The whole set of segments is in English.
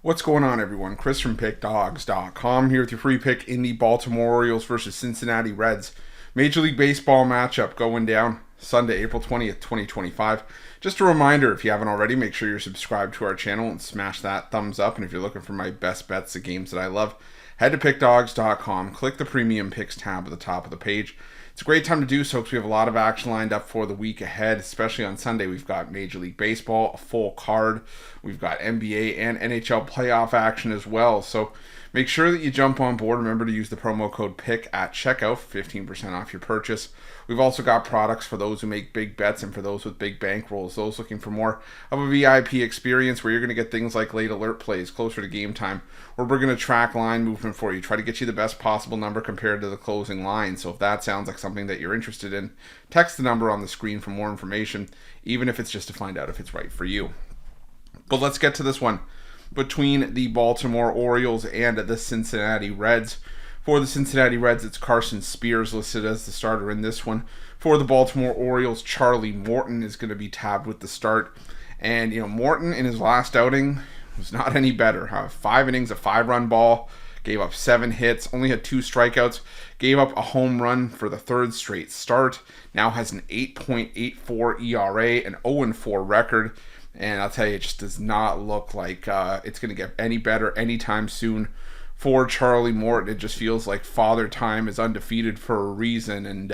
What's going on, everyone? Chris from Pickdawgz.com here with your free pick in the Baltimore Orioles versus Cincinnati Reds Major League Baseball matchup going down Sunday, April 20th, 2025. Just a reminder, if you haven't already, make sure you're subscribed to our channel and smash that thumbs up. And if you're looking for my best bets, the games that I love, head to Pickdawgz.com, click the Premium Picks tab at the top of the page. It's a great time to do so because we have a lot of action lined up for the week ahead, especially on Sunday. We've got Major League Baseball, a full card. We've got NBA and NHL playoff action as well. So make sure that you jump on board. Remember to use the promo code PICK at checkout for 15% off your purchase. We've also got products for those who make big bets and for those with big bankrolls, those looking for more of a VIP experience where you're going to get things like late alert plays closer to game time, where we're going to track line movement for you, try to get you the best possible number compared to the closing line. So if that sounds like something that you're interested in, text the number on the screen for more information, even if it's just to find out if it's right for you. But let's get to this one between the Baltimore Orioles and the Cincinnati Reds. For the Cincinnati Reds, it's Carson Spears listed as the starter in this one. For the Baltimore Orioles, Charlie Morton is going to be tabbed with the start. And, Morton in his last outing was not any better. 5 innings, a 5-run ball, gave up 7 hits, only had 2 strikeouts, gave up a home run for the 3rd straight start, now has an 8.84 ERA, an 0-4 record. And I'll tell you, it just does not look like it's going to get any better anytime soon for Charlie Morton. It just feels like Father Time is undefeated for a reason. And,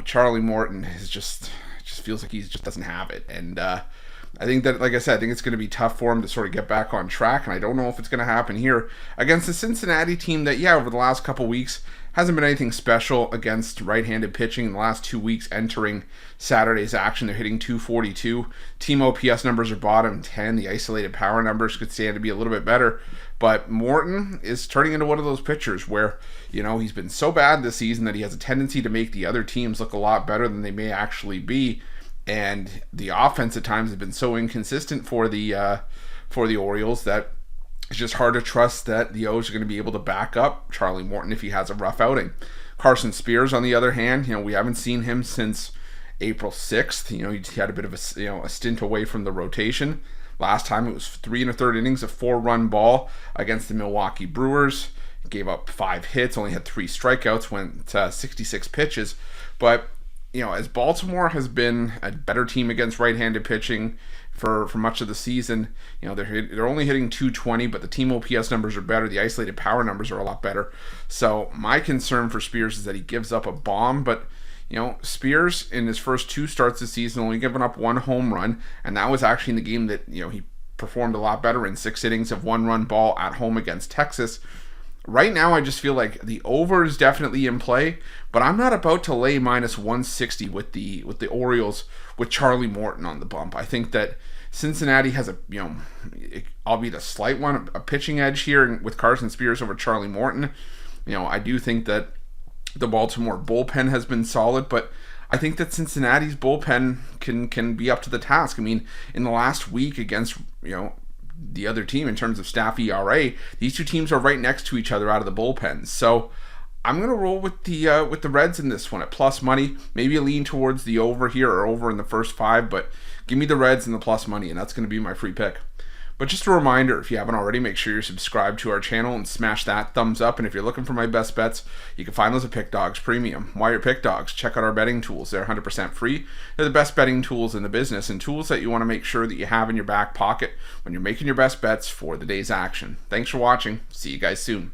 Charlie Morton is just feels like he just doesn't have it. And I think that, like I said, I think it's going to be tough for him to sort of get back on track. And I don't know if it's going to happen here against the Cincinnati team that, over the last couple weeks hasn't been anything special against right-handed pitching. In the last 2 weeks entering Saturday's action, they're hitting .242. Team OPS numbers are bottom 10. The isolated power numbers could stand to be a little bit better. But Morton is turning into one of those pitchers where, he's been so bad this season that he has a tendency to make the other teams look a lot better than they may actually be. And the offense at times has been so inconsistent for the Orioles that it's just hard to trust that the O's are going to be able to back up Charlie Morton if he has a rough outing. Carson Spears, on the other hand, we haven't seen him since April 6th. He had a bit of a stint away from the rotation. Last time it was 3 1/3 innings, a 4-run ball against the Milwaukee Brewers. Gave up 5 hits, only had 3 strikeouts, went 66 pitches. But, as Baltimore has been a better team against right-handed pitching for much of the season, they're only hitting .220, but the team OPS numbers are better. The isolated power numbers are a lot better. So my concern for Spears is that he gives up a bomb, but Spears in his first 2 starts this season only given up 1 home run, and that was actually in the game that he performed a lot better in 6 innings of 1-run ball at home against Texas. Right now, I just feel like the over is definitely in play, but I'm not about to lay minus 160 with the Orioles with Charlie Morton on the bump. I think that Cincinnati has albeit a slight one, a pitching edge here with Carson Spears over Charlie Morton. I do think that the Baltimore bullpen has been solid, but I think that Cincinnati's bullpen can be up to the task. In the last week against the other team in terms of staff ERA, these two teams are right next to each other out of the bullpens. So I'm going to roll with the Reds in this one at plus money. Maybe a lean towards the over here or over in the first 5, but give me the Reds and the plus money, and that's going to be my free pick. But just a reminder, if you haven't already, make sure you're subscribed to our channel and smash that thumbs up. And if you're looking for my best bets, you can find those at Pickdawgz Premium. Why are Pickdawgz? Check out our betting tools. They're 100% free. They're the best betting tools in the business and tools that you want to make sure that you have in your back pocket when you're making your best bets for the day's action. Thanks for watching. See you guys soon.